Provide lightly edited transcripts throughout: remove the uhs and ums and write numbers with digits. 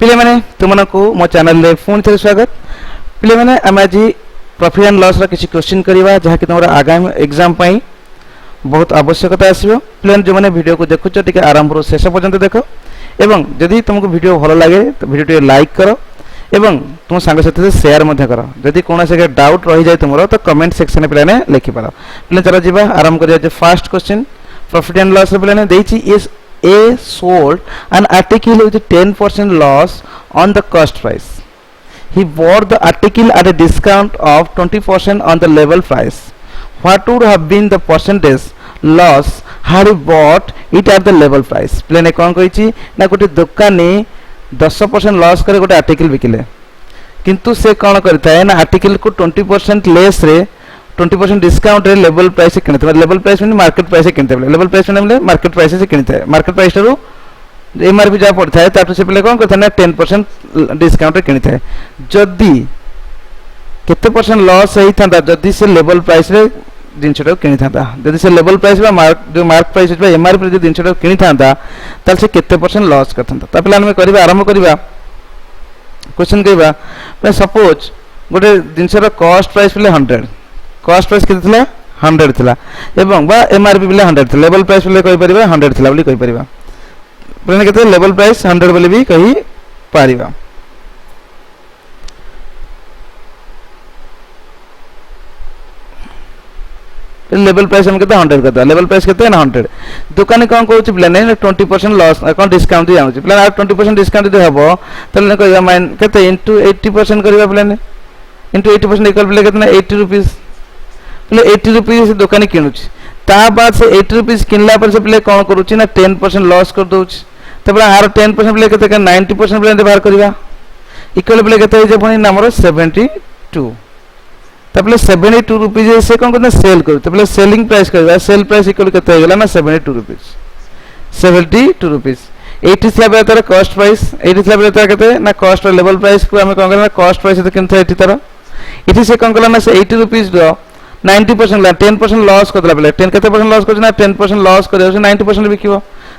पिले माने तुमको मो चैनल रे फोन थे स्वागत। पिले माने हम आज प्रॉफिट एंड लॉस रा किसी क्वेश्चन करिवा जहा कि तुमरा आगामी एग्जाम पई बहुत आवश्यकता आसीबो। पिले जो माने वीडियो को देखुछ टिके आरंभ रो शेष पर्यंत देखो एवं यदि तुमको वीडियो भलो लागे तो वीडियो लाइक करो एवं तुम सांग साथी से शेयर मध्य करो। यदि कोन से डाउट रही जाय तुमरो तो कमेंट सेक्शन में पिलाने लिखि पारो। पिले चलो जीवा आरंभ करिया जे first question profit and loss रे पिलाने देछि is A sold an article with 10% loss on the cost price. He bought the article at a discount of 20% on the level price. What would have been the percentage loss had he bought it at the level price? प्लेने कौन कहिछि ना गोटे दुकानी 10% loss करे गोटे article बिकिले किंतु से कौन करता है ना आर्टिकल को 20% लेस रे 20% डिस्काउंट रे लेवल प्राइस से किनते लेवल प्राइस में मार्केट प्राइस से किनते लेवल प्राइस में मार्केट प्राइस से किनते मार्केट प्राइस रो एमआरपी जा पड़ता है ताटो से पहले कोन करता ना 10% डिस्काउंट रे किनते जदी केते परसेंट लॉस होई थांदा जदी से लेवल प्राइस रे जिनछटो किनि थांदा जदी से लेवल प्राइस बा मार्क प्राइस बा एमआरपी रे जिनछटो किनि थांदा ताल से केते परसेंट लॉस करथांदा ता पहले हम करबा आरंभ करबा क्वेश्चन करबा मैं सपोज गोटे जिनछर कॉस्ट प्राइस पहले 100 कॉस्ट प्राइस कितना थिला 100 थिला एवं बा एमआरपी बिले 100 थिला लेवल प्राइस बिले कहि परिबा 100 थिला बोली कहि परिबा प्लेन केते लेवल प्राइस 100 बोली भी कहि परिबा। लेवल प्राइस हम केते 100 करता लेवल प्राइस केते ना 100 दुकानी कोन कहउछि प्लेन ने 20% लॉस कोन डिस्काउंट दिया होछि प्लेन 20% डिस्काउंट दे हबो तले कहिबा माइन केते इनटू 80% करबा प्लेन इनटू 80% इक्वल प्ले केतना 80 रुपीस प्ले 80 रुपीस दुकानी किनुछि ता बाद से 80 रुपीस किनला पर से प्ले कोन करूछि ना 10% लॉस कर दोछि तबला आर 10% प्ले केते 90% प्ले बाहर करबा इक्वल प्ले केते जे पुनी नंबर 72 तबले 72 रुपीस से कोन करना सेल कर तबले सेलिंग प्राइस करबा सेल प्राइस इक्वल केते हो गेला ना 72 रुपीस 72 रुपीस 80 स्लैब रे तार कॉस्ट प्राइस 80 स्लैब रे तार केते ना कॉस्ट लेवल प्राइस को हम कोन करना कॉस्ट प्राइस तो किनथे 80 तार 80 से कोन करला ना से 80 रुपीस दो 90% ला 10% लॉस कर दला पले 10 केते परसेंट लॉस कर ना 10% लॉस कर 90% बिकिबो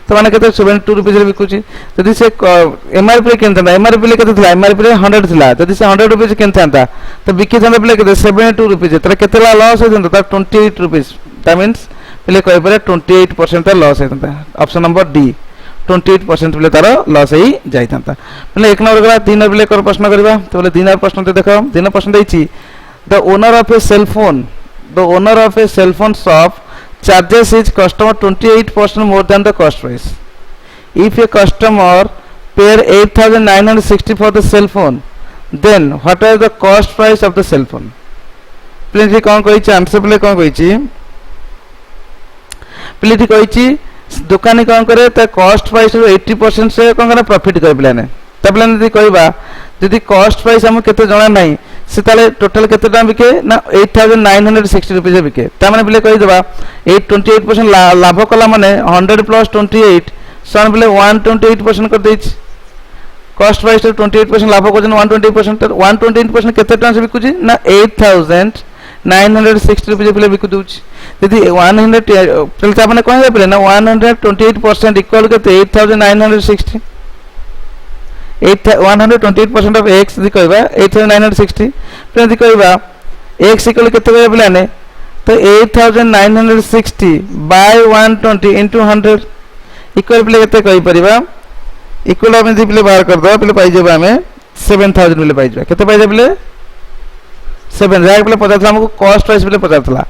तो माने केते 72 रुपीस रे बिकुची यदि से एमआरपी किनता एमआरपी केते थिला एमआरपी रे 100 थिला यदि से 100 रुपीस किनता तो बिकी थांदा पले केते 72 रुपीस तर केते ला लॉस होइतंता तर 28 रुपीस दैट मींस पले कहि परे 28% तर लॉस होइतंता ऑप्शन नंबर डी 28% पले तार लॉस होई जाइतंता पले एक नंबर गला तीन नंबर पले कर प्रश्न करबा तो पले तीन नंबर प्रश्न ते देखो तीन नंबर प्रश्न दैछि the owner of a cell phone the owner of a cell phone shop charges his customer 28% more than the cost price. If a customer pay 8,960 for the cell phone, then what is the cost price of the cell phone? Please कौन कहिछि answer play कौन कहिछि please कहिछि दुकानी कौन करे त cost price 80% से कौन करे profit कर प्लान त प्लान यदि कहबा यदि कॉस्ट प्राइस हम केते जणा नाही से ताले टोटल केते दाम बिके ना 8960 रुपीस बिके ता माने बिले कहि देबा 28% लाभ कला माने 100 प्लस 28 सन बिले 128% कर देछि कॉस्ट प्राइस 28% लाभ को जन 128% 128% केते टन से बिकुछि ना 8960 रुपीस बिले बिकु दोछि यदि 100 चल ता माने कोन बिले ना 128% इक्वल केते 8960 128% of x दि कहबा 8960 फिर दि कहबा x इक्वल केते कहबा प्लाने तो 8960 बाय 120 into 100 इक्वल प्ले केते कहि परिबा इक्वल हम दि प्ले बाहर कर दो प्ले पाइ जेबा हमें 7000 प्ले पाइ जेबा केते पाइ जेबले 7 जाय प्ले 50 हमको कॉस्ट प्राइस प्ले 50 थला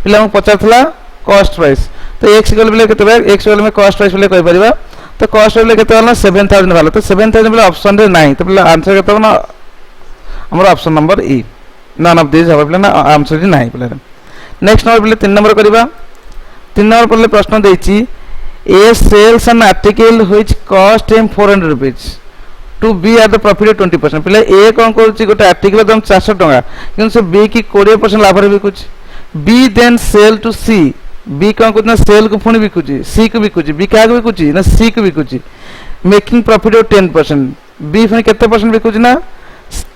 प्ले हम 50 थला कॉस्ट प्राइस तो x इक्वल प्ले केते बा x इक्वल में कॉस्ट प्राइस प्ले कहि परिबा तो कॉस्ट वाले केते वाला 7000 वाला तो 7000 वाला ऑप्शन रे नाही तो पहले आंसर केते ना हमर option number E none of this हबे ना आंसर रे नाही पहले नेक्स्ट नंबर पहले 3 नंबर करिबा 3 नंबर पहले प्रश्न देछि A sells an article which cost him 400 rupees to B at the profit 20% पहले ए कोन करछि गोटे आर्टिकल दाम 400 टका किंतु से बी की 20% लाभ रे बिकुछि B then sell to C B कौन कुछ सेल को पुणी बिकुची सी को बिकुची बी क्या बिकुची ना सी को बिकुची मेकिंग प्रॉफिट ऑफ 10% बी पुणी केते परसेंट बिकुची ना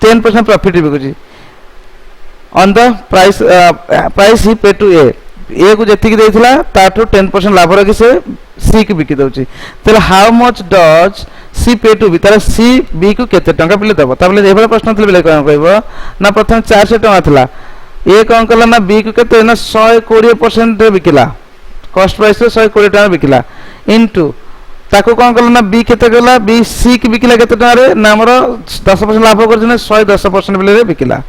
10% प्रॉफिट बिकुची ऑन द प्राइस ही पे टू ए को जति देथिला ताठो 10% लाभ रखि से सी को बिकि दउची तले हाउ मच डज सी पे टू बी तार सी बी को केते टंका पिले दबो ताबले एभला प्रश्न थले बिले कोन कहबो ना प्रथम 400 टंका थला ए कोन कला ना बी को केते ना 120% रे बिकिला कॉस्ट प्राइस रे 120 टंका बिकिला इनटू ताको कोन कला ना बी केते गला बी सी की बिकिला केते टंका रे ना हमर 10% लाभ कर जने 110% बिले रे बिकिला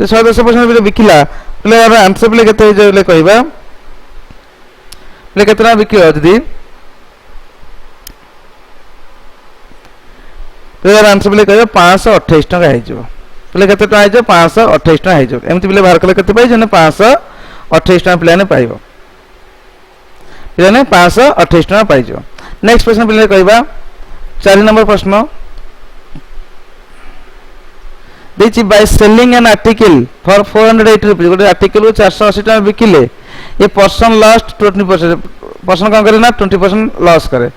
110% बिले बिकिला बिले आंसर बिले केते जे बिले कहबा बिले केते ना बिकियो दीदी तो यार आंसर बिले कहबा 528 टंका हे जो बिले केते टंका हे जो 528 टंका हे जो एमति बिले बाहर कले केते पाइ जने 528 टंका बिले ने पाइबो बिले ने 528 टंका पाइ जो नेक्स्ट प्रश्न बिले कहबा 4 नंबर प्रश्न देछि by selling an article for 480 rupees गोटे आर्टिकल को 480 टका बिकिले ए पर्सन लॉस्ट 20% पर्सन का करे ना 20% लॉस करे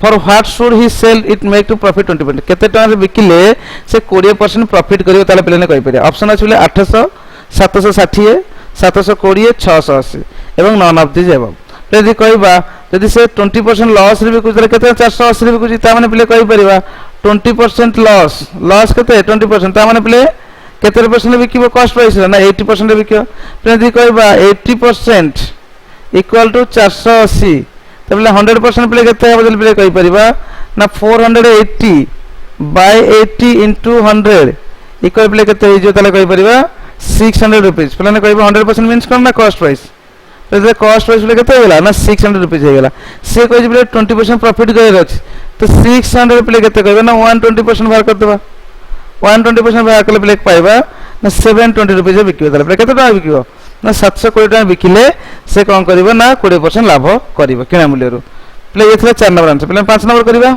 for what should he sell it make to profit 20% केते टका रे बिकिले से 20% प्रॉफिट करियो ताले पिले कहि परिया ऑप्शन अछि बोले 800 760 720 680 एवं नॉन ऑफ दिस एबव यदि कहबा यदि से 20% लॉस रे बिकु ताले केते 480 रे बिकु ता माने पिले कहि परिबा 20% लॉस लॉस केते 20% ता माने पिले केते परसेंट बिकिबो कॉस्ट प्राइस ना 80% रे बिकियो यदि कहबा 80% इक्वल टू 480 तबले 100% प्ले केते है बदल प्ले कहि परिबा ना 480 बाय 80 इनटू 100 इक्वल प्ले केते हो जो तले कहि परिबा 600 रुपीस प्ले ने कहबा 100% मींस कोन ना कॉस्ट प्राइस तो कॉस्ट प्राइस प्ले केते होला ना 600 रुपीस हे गेला से कहि प्ले 20% प्रॉफिट करे अछि तो 600 प्ले केते कहबा ना 120% बाहर कर देबा 120% बाहर करले प्ले पाइबा ना 720 रुपीस बिकियो तले प्ले केते टका बिकियो ना 720 टका बिकिले से कोन करबो ना 20% लाभ करबो किना मूल्य रो प्ले एथला 4 नंबर आंसर प्ले 5 नंबर करबा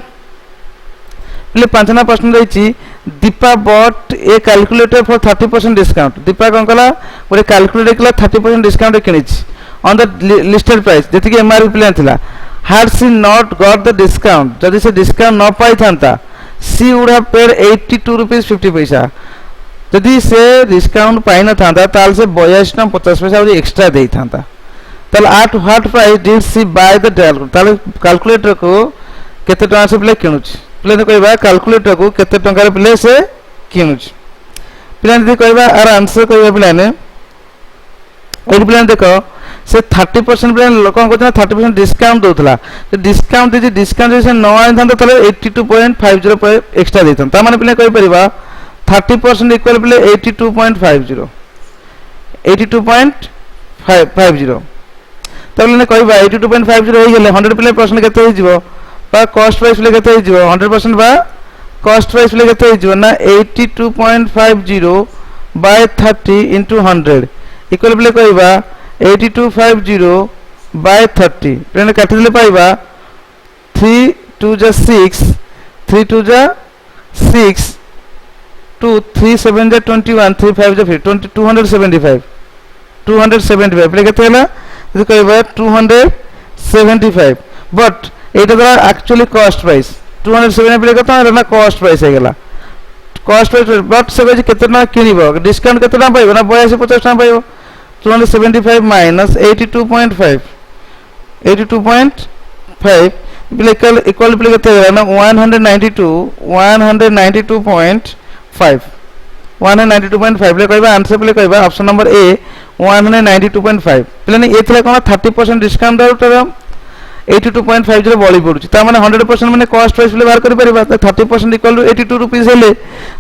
प्ले 5 नंबर प्रश्न रहिछि Deepa bought a calculator for 30% discount Deepa कोन कला गोटे कैलकुलेटर कला 30% डिस्काउंट किनिछि ऑन द लिस्टेड प्राइस जति के एमआरपी प्लान थिला had she not got the discount जदि से डिस्काउंट न पाई थांता she would have paid 82 rupees 50 पैसा जदि से डिस्काउंट पाई न थांता ताल से 82 टका 50 पैसा और एक्स्ट्रा देई थांता ताल at what price did she buy the ताल कैलकुलेटर को केते टका से प्ले किनुछि प्ले ने कहबा कैलकुलेटर को केते टका रे प्ले से किनुछि प्ले ने कहबा आर आंसर कहबा प्ले ने एई प्ले देखो से 30% प्ले लोकन को 30% डिस्काउंट दोथला तो डिस्काउंट दे डिस्काउंट से न आइ थांता ताले 82.50 पे एक्स्ट्रा देथन ता माने प्ले कहि परिबा 30% इक्वल प्ले 82.50 82.50 तबले ने कहबा 82.50 होई गेले 100 प्ले परसेंट केते होई जिवो बा कॉस्ट प्राइस प्ले केते होई जिवो 100% बा कॉस्ट प्राइस प्ले केते होई जिवो ना 82.50 बाय 30 इनटू 100 इक्वल प्ले कहबा 8250 बाय 30 प्ले काटि दिले पाइबा 3 2 जा 6 3 2 जा 6 2 3 7 जा 21 3 5 जा 20 275 275 प्ले केते हला जे कहबा 275 but Etah the actually cost price 270 play कता ना कॉस्ट प्राइस हे गेला कॉस्ट प्राइस बट से केते ना किनिबो डिस्काउंट केते ना पाइबो ना 82 50 टका पाइबो 275 minus 82.5 82.5 इक्वल प्ले केते ना 192.5 192.5 ले कहबा आंसर प्ले कहबा ऑप्शन नंबर ए 192.5 प्ले ने एथले कोन 30% डिस्काउंट दाउटर 82.50 बळी पडुची ता माने 100% माने कॉस्ट प्राइस प्ले बाहर करि परिबा 30% इक्वल टू 82 रुपीस हेले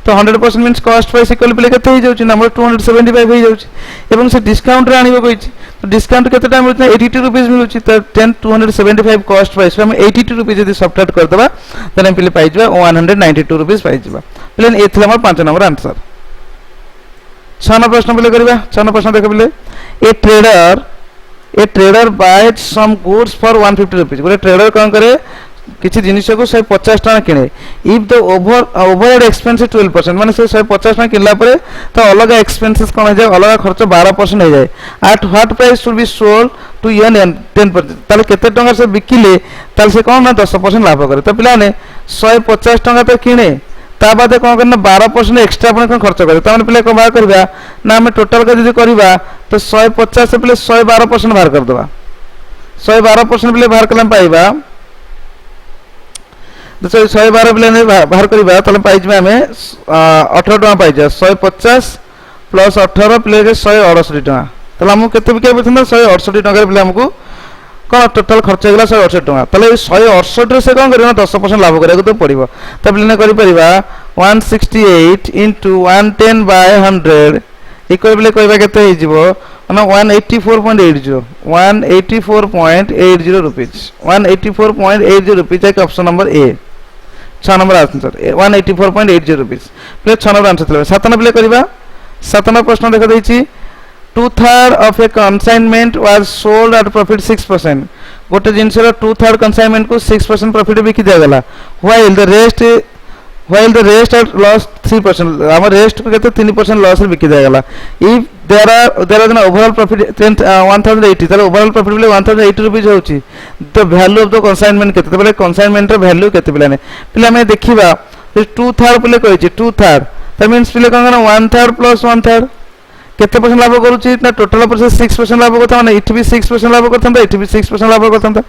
तो 100% means cost price equal play केते हो जाउची नंबर 275 हो जाउची एवं से डिस्काउंट रे आनिबो कहिची तो डिस्काउंट केते टाइम मिलुची 82 रुपीस मिलुची तो 275 कॉस्ट प्राइस हम 82 रुपीस यदि सब्ट्रैक्ट कर दबा तने प्ले पाइ जबा 192 रुपीस पाइ जबा प्ले एथले हमर 5 नंबर आंसर 6 नंबर प्रश्न प्ले करबा 6 नंबर प्रश्न देख प्ले a trader buy some goods for 150 rupees गोटे ट्रेडर कोन करे किछि जिनिस को 150 टका किने इफ द ओवरहेड एक्सपेंस 12% माने से 150 टका किनला परे तो अलग एक्सपेंसेस कोन हो जाय अलग खर्च 12% हो जाय at what price should be sold to earn 10% ताले केते टका से बिकिले ताले से कोन ना 10% लाभ करे तो पिला ने 150 टका तो किने ता बाद कोन करना 12% एक्स्ट्रा अपन कोन खर्च करे त पिले को बाहर करबा ना हम टोटल का यदि करबा तो 150 से पिले 112% बाहर कर देबा 112% पिले बाहर करला पाइबा तो 112 पिले बाहर करबा तले पाइ जमे हमें 18 टका पाइ जा 150 प्लस 18 पिले 168 टका तले हमहु केते बिके पथन 168 टका पिले हमकु कौन टोटाल खर्च होगा 168 टका तले 168 रे से कौन करना 10% लाभ करिया तो पड़िबो त पिले करि परिबा 168 into 110 by 100 इक्वल पिले कहबा केते हे जिवो माने 184.80 रुपीस 184.80 रुपीस एक option number A 6 number answer 184.80 rupees play 6 number answer 7 number करबा 7 नंबर प्रश्न देखा देछि 2/3 of a consignment was sold at profit 6% गोटे जिनस 2/3 consignment को 6% प्रॉफिट बिकि दिया गला while the rest at loss 3% हमर रेस्ट को केते 3% लॉस रे बिकि दिया गला if there are an overall profit 1080 ताले overall profit बिले 1080 रुपीस होची the value of the consignment केते तबले consignment रे वैल्यू केते बिलाने पिला में देखिबा 2/3 पिले कहै छी 2/3 that means पिले कोन 1/3 plus 1/3 केते परसेंट लाभ करूची ना टोटल पर 6% लाभ करता माने इठी भी 6% लाभ करथंता इठी भी 6% लाभ करथंता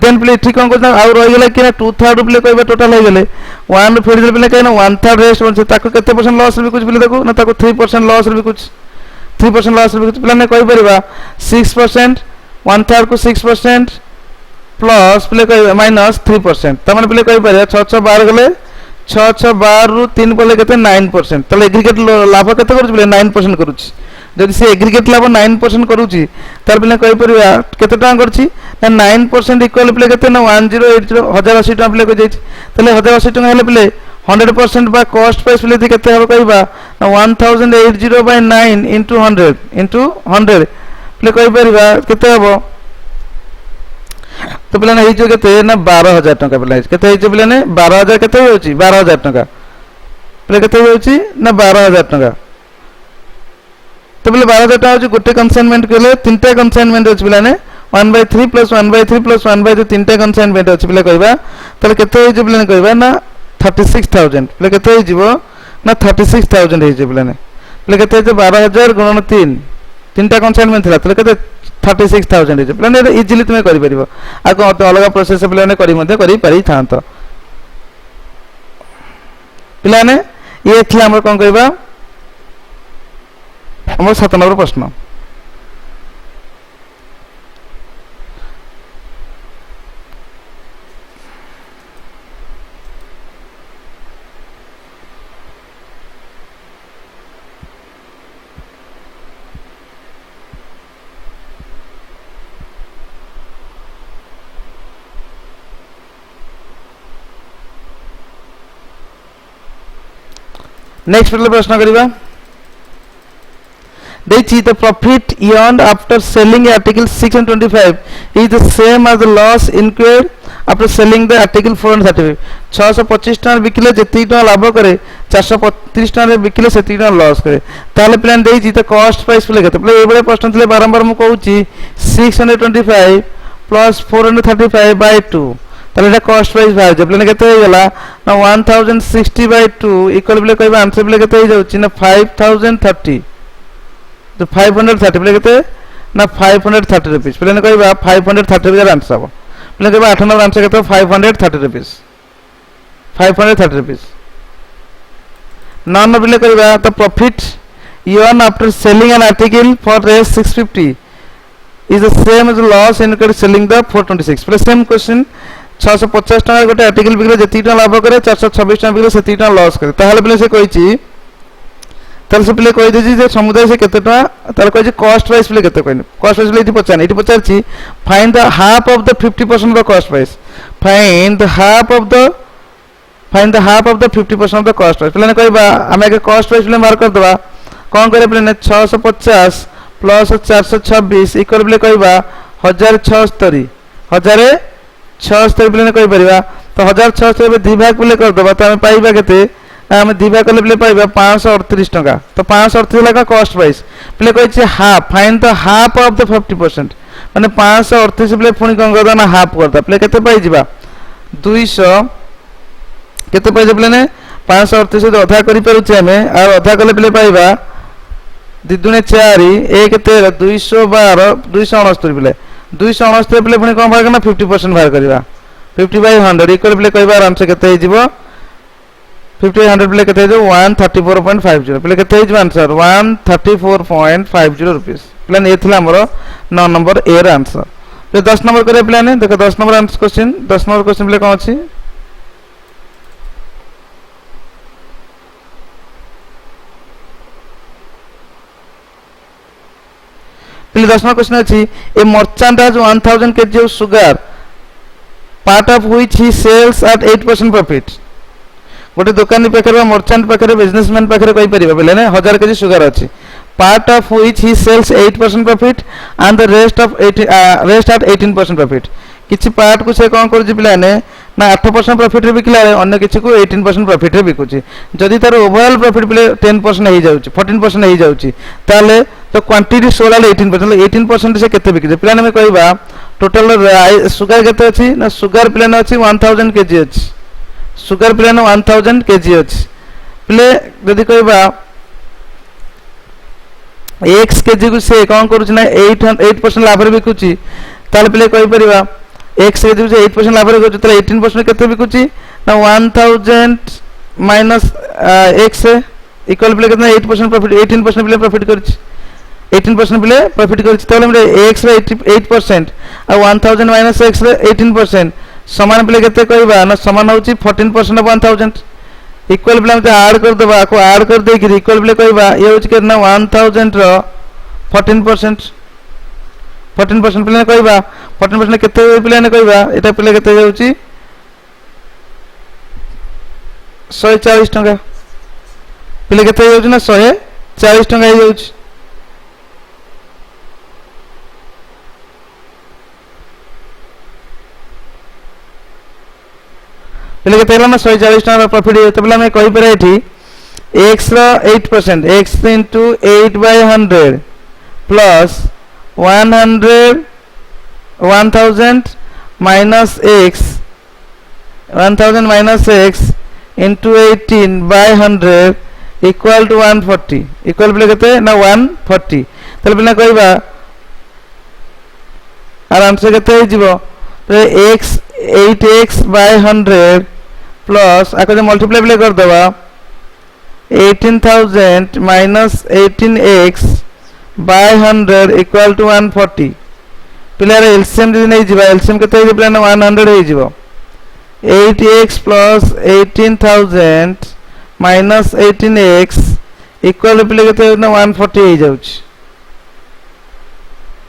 देन प्ले इठी कोन करता आ रहि गेला कि ना 2/3 प्ले कहबे टोटल हो गेले 1 फेर दे प्ले कहना 1/3 रेस्ट बन ताको केते परसेंट लॉस भी कुछ प्ले देखो ना ताको 3% लॉस भी कुछ 3% लॉस भी कुछ प्ले ने कहि परिबा 6% 1/3 को 6% प्लस प्ले कहि माइनस 3% त माने प्ले कहि परिबा 6 6 12 गेले 6 6 12 रु 3 पले केते 9% तले एग्रीगेट लाभ केते करूची प्ले 9% करूची जदि से एग्रीगेट लाभ 9% करूची तार पिले कहि परिबा केते टका करची ना 9% इक्वल प्ले केते ना 1080 1080 टका प्ले को जाईची तले 1080 टका हेले प्ले 100% बा कॉस्ट प्राइस प्ले दि केते हो कहबा ना 1080 by 9 into 100 प्ले कहि परिबा केते हो तो पिला हे जो केते ना 12000 टका पिला केते हे जो पिला ने 12000 केते होची 12000 टका पिला केते होची ना 12000 टका तो पिला 12000 टका होची गोटे कंसाइनमेंट केले तीनटा कंसाइनमेंट होची पिला ने 1/3 plus 1/3 plus 1/2 तीनटा कंसाइनमेंट होची पिला कहबा तले केते हे जो पिला ने कहबा ना 36000 पिला केते हे जीवो ना 36000 हे जो पिला ने पिला केते हे 12000 गुणन 3 तीनटा कंसाइनमेंट थिला तले केते 36000 हे प्लान इजीली तुमे करि परिबो आ को अलग प्रोसेस प्लान करि मध्ये करि पारि थांत प्लान ये थी हमर कोन कहबा हमर 7 नंबर प्रश्न नेक्स्ट प्रश्न करिबा देखि the profit earned after selling the article 625 is the same as the loss incurred after selling the article 435 625 टका बिकले जेति टका लाभ करे 435 टका रे बिकले सेति टका लॉस करे ताले प्लान देछि त कॉस्ट प्राइस प्ले केते प्ले एबळे प्रश्न थिले बारंबार मु कहूची 625 plus 435 by 2 ताले cost price by J play केते हो गेला ना 1060 by 2 इक्वल प्ले कहबा आंसर प्ले केते हो जाउची ना 5030 तो 530 प्ले केते ना 530 रुपीस प्ले कहबा 530 रुपीस आंसर हो प्ले कहबा 8 नंबर आंसर केते 530 रुपीस 530 रुपीस 9 नंबर प्ले कहबा the profit earned after selling an article for rupees 650 is the same as the loss incurred selling the 426 play same question 650 टका गोटे article बिकले जेति टका लाभ करे 426 टका बिकले सेति टका लॉस करे ताहले प्ले से कहिची ताल से प्ले कहि देछि जे समुदाय से केते टका तार कहिची कॉस्ट प्राइस प्ले केते कहनी कॉस्ट प्राइस प्ले इति पचारछि find the half of the 50% of the cost price find the half of the 50% of the cost price प्ले कहबा हमें के कॉस्ट प्राइस प्ले मार्क कर दबा कोन करे प्ले 650 प्लस 426 इक्वल प्ले कहबा 1076 1076 प्ले कहि परिबा तो 1076 में दी भाग प्ले कर दबा त हमें पाइबा केते हम दी भाग ले प्ले पाइबा 538 टका तो 538 लगा कॉस्ट प्राइस प्ले कहि half find the half of the 50% माने 538 प्ले पुनी कोन करदा ना हाफ करदा प्ले केते पाइ जिबा 200 केते पाइ प्ले ने 538 से आधा करि परु छै हमें और आधा कले प्ले पाइबा 2 दुने 4 1 13 212 269 प्ले 269 प्ले पुनी कोन भाग ना 50% भाग करबा 50/100 इक्वल प्ले कहबा आराम से केते हे जिवो 50/100 प्ले केते हे जो 134.50 प्ले केते हे आंसर 134.50 रुपीस प्लान ए थिला हमरो 9 नंबर ए र आंसर तो 10 नंबर करे प्लान देखो 10 number answer question 10 number question प्ले कोन अछि प्ले 10 नंबर क्वेश्चन अछि a merchant has 1000 kg of sugar part of which he sells at 8% profit गोटे दुकानी पाखरे मर्चेंट पाखरे बिजनेसमैन पाखरे कहि परिबा बेले ने 1000 kg सुगर अछि part of which he sells 8% profit and the rest at 18% profit किछि पार्ट को से कोन करछि पिला ने ना 8% प्रॉफिट रे बिकला अन्य किछि को 18% प्रॉफिट रे बिकुछि जदि तार ओवरऑल प्रॉफिट पिले 10% हे जाउछि 14% हे जाउछि ताले तो क्वांटिटी 16 ले 18% 18% से केते बिकि पिला ने कहबा टोटल सुगर केते अछि ना सुगर पिला ने अछि 1000 kg अछि सुगर पिला ने 1000 kg अछि पिले जदि कहबा x kg को से कोन करूछि ना 8% लाभ रे बिकुछि ताले पिले कहि परिबा x kg से 8% लाभ रे बिकुछि ताले 18% केते बिकुछि ना 1000 माइनस x इक्वल पिले केतना 8% प्रॉफिट 18% पिले प्रॉफिट करछि 18% पिले प्रॉफिट करछि ताले हमरे x रे 8% आ 1000 माइनस x रे 18% समान पिले केते कहबा ना समान होछि 14% ऑफ 1000 इक्वल पिले हमते ऐड कर देबा को ऐड कर दे कि इक्वल पिले कहबा ये होछि केतना 1000 रो 14% 14% पिले कहबा 14% केते पिले ने कहबा एटा पिले केते जाउछि 140 टका पिले केते जाउछि ना 140 टका हे जाउछि पिले केते होला ना 140 टका प्रॉफिट हे तो पिले मैं कहि परे एठी x row 8% x into 8/100 plus 1000 minus x 1000 minus x into 18/100 equal to 140 equal पिले केते ना 140 तले पिले कहबा आराम से केते हे जिवो तो x 8x/100 plus आको जे मल्टीप्लाई पिले कर दबा 18000 minus 18x/100 equal to 140 पिले रे एलसीएम जे नै जिबा एलसीएम केते हे पिले ना 100 हे जिवो 8x plus 18000 minus 18x equal पिले केते ना 140 हे जाउछ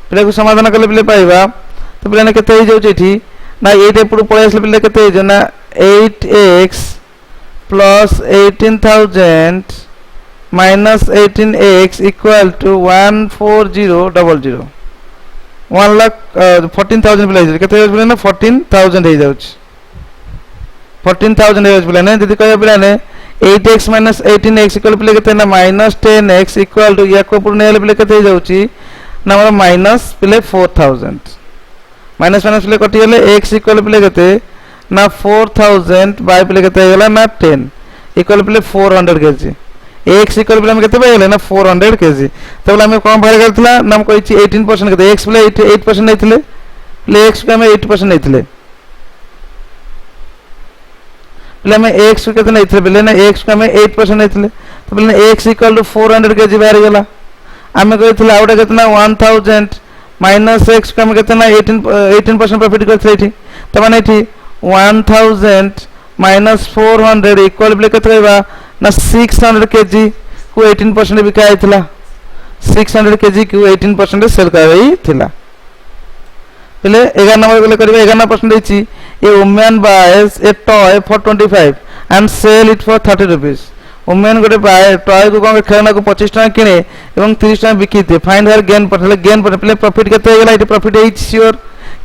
पिले को समाधान करले पिले पाइबा तो पिले ने केते हे जाउछ एठी ना 8 एपुर पळे आसले पिले केते हे ना 8x plus 18000 minus 18x equal to 14000 1 lakh 14000 पिले केते हे पिले ना 14000 हे जाउछ 14000 हे पिले ने जदि कहबा पिले ने 8x minus 18x equal पिले केते ना minus 10x equal to या को पुर नेले पिले केते हे जाउची ना हमर माइनस पिले 4000 माइनस माइनस पिले कटि गेले x equal पिले केते ना 4000 बाय पिले केते हे गेला ना 10 equal पिले 400 kg x equal पिले हम केते पाइ गेले ना 400 kg तबला हम कोन भार करथला नाम कहिछि 18% केते x पिले 8% नैथिले पिले x को हम 8% नैथिले पिले हम x को केते नैथिले पिले ना x को हम 8% नैथिले तो पिले x equal to 400 kg बाहर गेला हमें कहिथिला आउटा केतना 1000 माइनस x को हम केतना 18% प्रॉफिट करथले एठी त माने एठी 1000 माइनस 400 इक्वल पिले केते कहबा ना 600 kg को 18% बिका आइथिला 600 kg को 18% सेल कराई थिला पिले 11 नंबर पिले करबा 11% देछि a women buys a toy for 25 and sell it for 30 rupees women गोटे टॉय को कोन खेलना को 25 टका किने एवं 30 टका बिकी दे फाइंड हर गेन पठले पिले प्रॉफिट केते गेला इते प्रॉफिट हे श्योर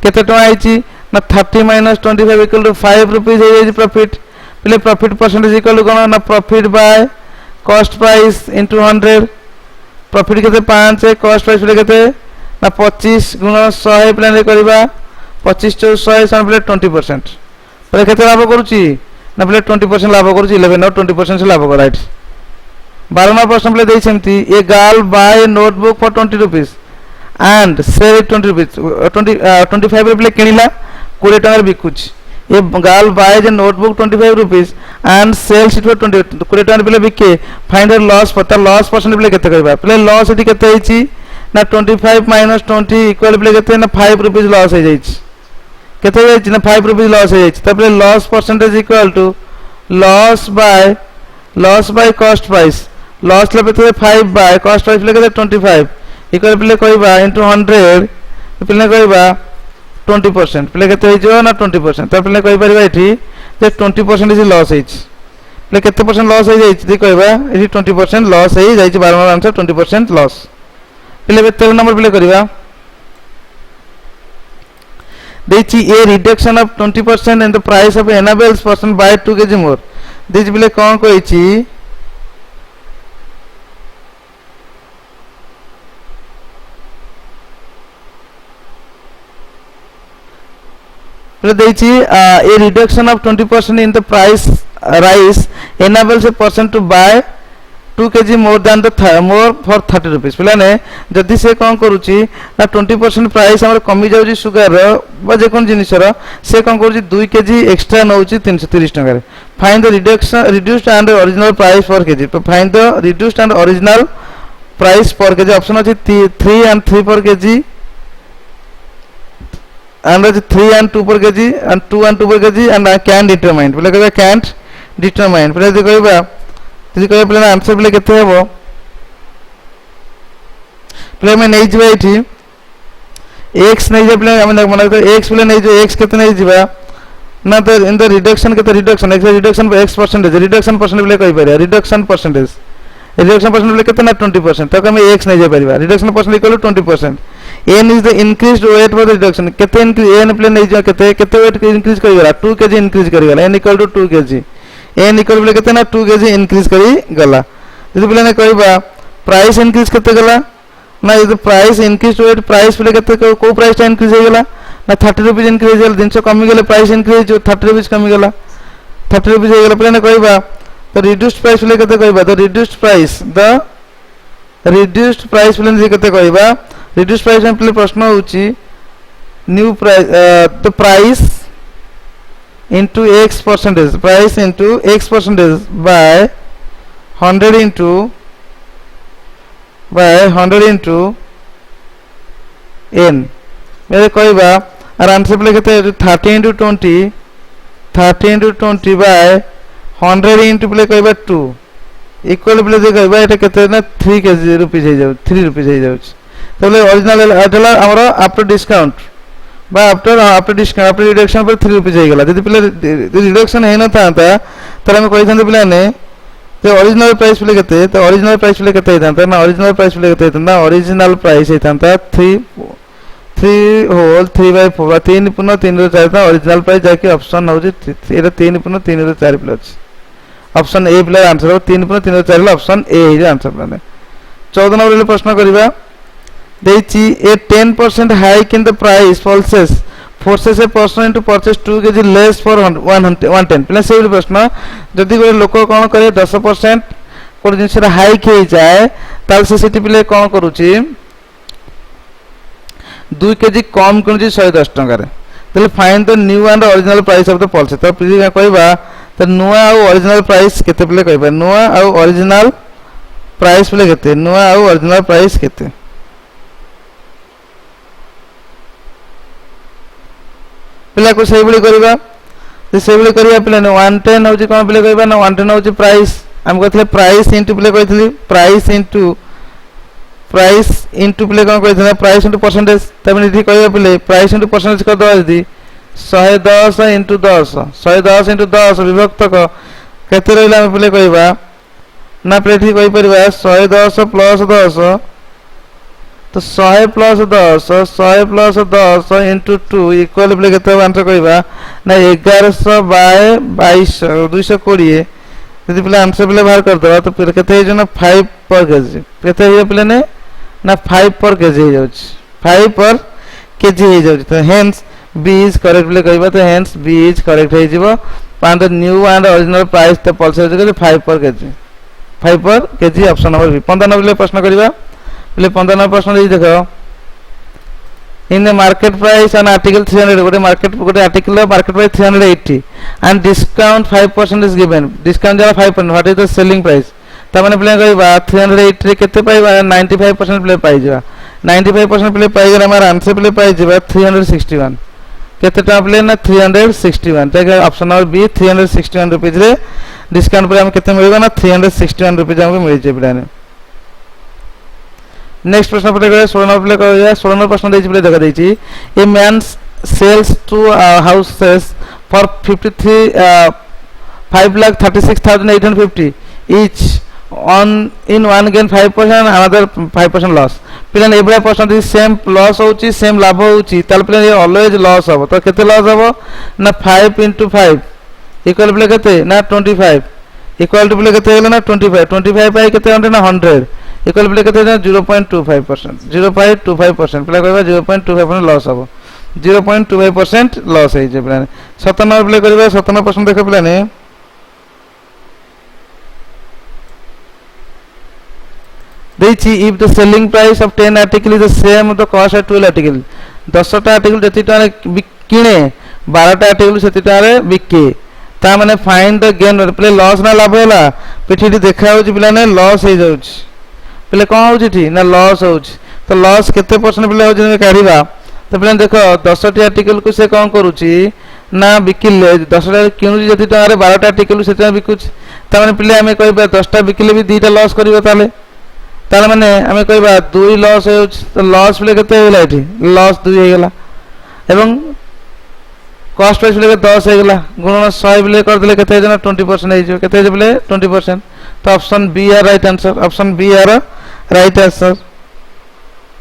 केते टका आइछि ना 30 minus 25 equal to 5 rupees हे प्रॉफिट पिले प्रॉफिट परसेंटेज इक्वल टू कोन ना profit by cost price into 100 profit केते 5 है कॉस्ट प्राइस पिले केते ना 25 गुण 100 पिले ने करबा 25 to 100 सन पिले 20% पिले केते लाभ करूची ना पिले 20% लाभ करूची 11 और 20% से लाभ कराइट 12 प्रश्न पिले देइ सेमती a girl buy notebook for 20 rupees and sell 20 rupees 25 रे पिले किनिला 20 टका बिकुची A girl buys a notebook 25 rupees and sells it for 20 20 टका पिले बिके find her loss for the loss percent पिले केते कहबा पिले loss एटी केते हेची ना 25 minus 20 equal पिले केते ना 5 rupees loss हे जाइछ केते जाइछ ना 5 rupees loss हे जाइछ त पिले loss percentage equal to loss by cost price loss ले पिले 5 by cost price पिले केते 25 equal पिले कहबा into 100 पिले कहबा 20% पिले केते हेजो ना 20% त पिले कहि परिबा एठी जे 20% इज लॉस हेछ पिले केते परसेंट लॉस हे जाइछ दी कहबा एठी 20% लॉस हे जाइछ 12 नंबर आंसर 20% लॉस पिले 13 नंबर पिले करिबा देछि a reduction of 20% in the price of enables person buy 2 kg more this पिले कोन कहिछि a reduction of 20% in the price rise enables a person to buy 2 kg more than the more for 30 rupees पिलाने जदि से कौन करूची ना 20% price हमर कमी जाउची सुगर बा जे कोन जिनिस रो से कौन करूची 2 kg एक्स्ट्रा नउची 330 टका रे find the reduced and original price for kg तो find the reduced and original price for kg option अछि 3 and 3 per kg and 3 and 2 per kg and 2 and 2 per kg and I can determine बोले कहबा can't determine बोले जे कहबा जे कहबा बोले answer बोले केते हेबो बोले मैं नै जिबा एठी x नै जे बोले हम मन x बोले नै जो x केते नै जिबा ना तो इन द रिडक्शन केते रिडक्शन x रिडक्शन पर x परसेंटेज रिडक्शन परसेंट बोले कहि परिया रिडक्शन परसेंटेज बोले केते ना 20% तो हम x नै जे परिबा reduction percent equal to 20% n is the increased weight for the reduction केते n प्ले नै जो केते weight increase करि गला 2 kg increase करि गला n equal to 2 kg n equal बोले केते ना 2 kg increase करि गला जदि बोले नै कहबा प्राइस increase केते गला ना ये प्राइस increased weight प्राइस बोले केते को प्राइस increase हे गला ना 30 rupees increase गला दिन कमी गले प्राइस increase जो 30 rupees कमी गला 30 rupees हे गला बोले नै कहबा तो reduced price बोले केते कहबा तो reduced price बोले केते कहबा reduced price में प्रश्न होची new price the price into x percentage price into x percentage by 100 into n मेरे कहबा और आंसर बोले केते 30 into 20 by 100 into बोले कहबा 2 इक्वल बोले जे कहबा एटा केते ना 3 kg रुपीस हे जाउ 3 रुपीस हे जाउ तबले ओरिजिनल आटला हमरो आफ्टर डिस्काउंट बा आफ्टर डिस्काउंट आफ्टर रिडक्शन पर 3 रुपीस हे गेला जदि पिले रिडक्शन हे न थांता तले हम कहि थांते पिले ने ते ओरिजिनल प्राइस पिले केते तो ओरिजिनल प्राइस पिले केते थांता ना ओरिजिनल प्राइस पिले केते थांता ओरिजिनल प्राइस हे थांता 3 होल 3 by 4 3 पुनो 3 रो 4 था ओरिजिनल प्राइस जाके ऑप्शन नउ जे एटा 3 पुनो 3 रो 4 plus option A plus answer 3 पुनो 3 रो 4 ऑप्शन ए हे आंसर प्लान 14 नंबर प्रश्न करिबा देछि a 10% hike in the price forces a person to purchase 2 kg less for 110 plus से प्रश्न जदि कोई लोक कोन करे 10% कोन जिंस रा हाइक हे जाय ताल से सिटी पिले कोन करूची 2 kg कम करूची 110 टका रे तले find the new and original price of the pulse तो प्लीज कहबा तो नुआ आ ओरिजिनल प्राइस केते पिले कहबा नुआ आ ओरिजिनल प्राइस पिले केते नुआ आ ओरिजिनल प्राइस केते पिला को सही बली करबा जे सही बली करबा पिला ने 110 होची कोन पिले कहबा ना 110 होची प्राइस हम कहथले प्राइस इनटू पिले कहथली प्राइस इनटू पिले कोन कहथले प्राइस इनटू परसेंटेज तबे इथि कहबा पिले प्राइस इनटू परसेंटेज कर दवा जदी 110 इनटू 10 110 इनटू 10 विभक्त क केते रहला हम पिले कहबा ना पिले इथि कहि परबा 110 प्लस 10 तो 100 प्लस 10 इंटू 2 इक्वल बोले केते आंसर कहबा ना 1100 बाय 2200 220 यदि बोले आंसर बोले बाहर कर दवा तो फिर केते हे ना 5 पर केजी केते हे बोले ने ना 5 पर केजी हे जाउछ 5 पर केजी हे जाउछ तो हेंस बी इज करेक्ट बोले कहबा तो हेंस बी इज करेक्ट हे जिवो पांड न्यू एंड ओरिजिनल प्राइस तो पल्सर जे 5 per kg option number B 15 number प्रश्न करबा बोले 15 नंबर प्रश्न दे देखो in the market price on article 300 gote article market price 380 and discount 5% is given, discount jara 5%, what is the selling price ta mane plan kaiba 380 re kete paiba 95% play pai jiba 95% play pai gala amar answer play pai jiba 361 kete ta play na 361 ta option number b 361 rupees re discount पर हम कितने मिलेगा ना 361 rupees हमको मिल जाए plan. Next प्रश्न पर देखो 16 नंबर प्ले कर जाए 16 नंबर प्रश्न देछि प्ले देखा देछि a man sells two houses for 5,36,850 each on in one gain 5% another 5% loss plan एबरा प्रश्न दि सेम लॉस होछि सेम लाभ होछि ताल प्लान ऑलवेज लॉस हो तो केते लॉस हो ना 5 * 5 इक्वल प्ले केते ना 25 इक्वल टू प्ले केते गेला ना 25 पाई केते हंड्रेड ना 100 इक्वल प्ले केते ना 0.25% 0.25% प्ले करबा 0.25% लॉस हो 0.25% लॉस है जे प्लान 17 नंबर प्ले करबा 17% देखो प्लान देछि if the selling price of 10 article is the same of the cost of 12 article 10 टा आर्टिकल जति टारे किने 12 टा आर्टिकल सेति टारे बिके ता माने find the gain play loss ना लाभ होला पिठी देखा होछि पिला ने लॉस हे जाउछि प्ले कोन होछि ठी ना लॉस होछि तो लॉस केते परसेंट प्ले होछि ने काढिबा तो प्ले देखो 10 टा आर्टिकल को से कोन करूछि ना बिकिले 10 टा किनुछि जति टारे 12 टा आर्टिकल सेति बिकुछि ता माने प्ले हमें कहबा 10 टा बिकिले भी 2 टा लॉस करिवो ताले तार माने हमें कहबा 2 लॉस होछि तो लॉस प्ले केते होला एठी लॉस 2 हे गेला एवं कॉस्ट प्राइस प्ले 10 हे गेला गुणन 100 प्ले कर देले केते जना 20% हे जो केते प्ले 20% तो option B are right answer option B are right answer.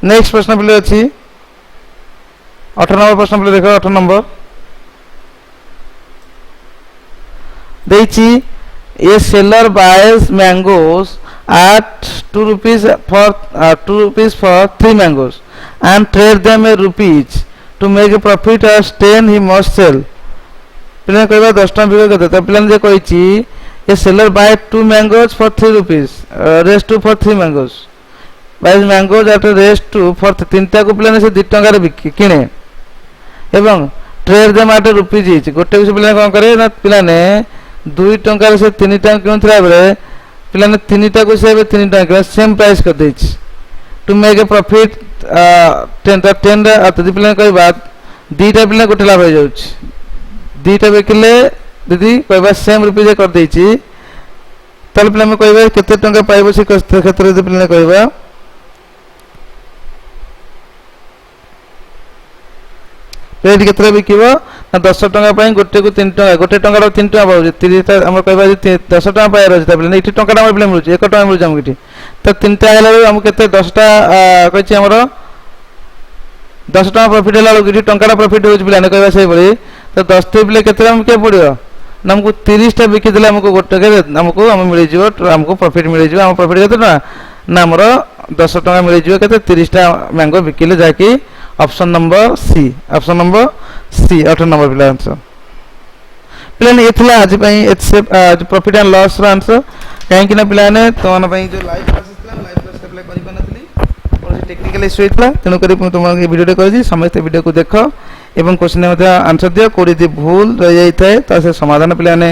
Next प्रश्न प्ले अछि 18 नंबर प्रश्न प्ले देखो 18 नंबर देछि a seller buys mangoes at 2 rupees for 3 mangoes and trade them a rupees to make a profit as 10 he must sell प्लान कहबा 10 टका बिक्री करते तो प्लान जे कहिछि a seller buy 2 mangoes for 3 rupees rest 2 for 3 mangoes buy mangoes at rest 2 for 3 टा को प्लान से 2 टका रे बिक्री किने एवं trade them at rupees each गोटे से प्लान कोन करे ना प्लान 2 टका से 3 टका किनथरा बेले प्लान 3 टा को से 3 टका सेम प्राइस कर देछि टू मेक ए प्रॉफिट 10 अत प्लान कहबा 2 टा प्लान गोटे लाभ हो जाउछि 2 टा बेकले दीदी कहबा सेम रुपीज कर देछि तल प्लान में कहबा केते टका पाइबो से क्षेत्र दे प्लान कहबा पेट केतरे बिकिबो ना 10 टका पई गोटे को 3 टका गोटे टका रो 3 टका बाउ 30 टा हम कहबा 10 टका पाइ रहै त प्लान 80 टका हमर प्लान मिलुछि 1 टका मिलुछि हम किठी तो 3 टा हेला हम केते 10 टा कहछि हमर 10 टका प्रॉफिट हेला किठी टका प्रॉफिट होछि प्लान कहबा सही बळी तो 10 टे प्ले केते हम के पडियो ना हमको 30 टा बिकि देला हमको गोटे के हमको हम मिलि जिवो हमको प्रॉफिट मिलि जिवो हम प्रॉफिट केते ना हमर 10 टका मिलि जिवो केते 30 टा मैंगो बिकिले जाकी ऑप्शन नंबर सी 18 नंबर प्ले आंसर प्लान एथला आज पई एच प्रॉफिट एंड लॉस रो आंसर काहे कि ना प्लान तोन पई जो लाइव क्लासेस प्लान लाइव क्लास अप्लाई करि बनथली और टेक्निकल इशू इतला तनो करी तुम ये वीडियो रे करजी समस्त वीडियो को देखो एवं क्वेश्चन में आंसर दियो कोडी दि भूल रह जाई थाए त से समाधान प्लान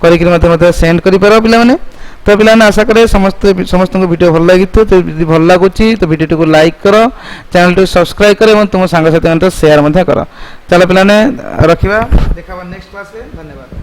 करी कि मते सेंड करि पारो प्लान माने तो पिलाने आशा करे समस्त को वीडियो भल लगी तो यदि भल लगुची तो वीडियो को लाइक करो चैनल को सब्सक्राइब करो और तुम सांग साथी शेयर कर चलो पिलाने रखिबा देखा नेक्स्ट क्लास रे धन्यवाद।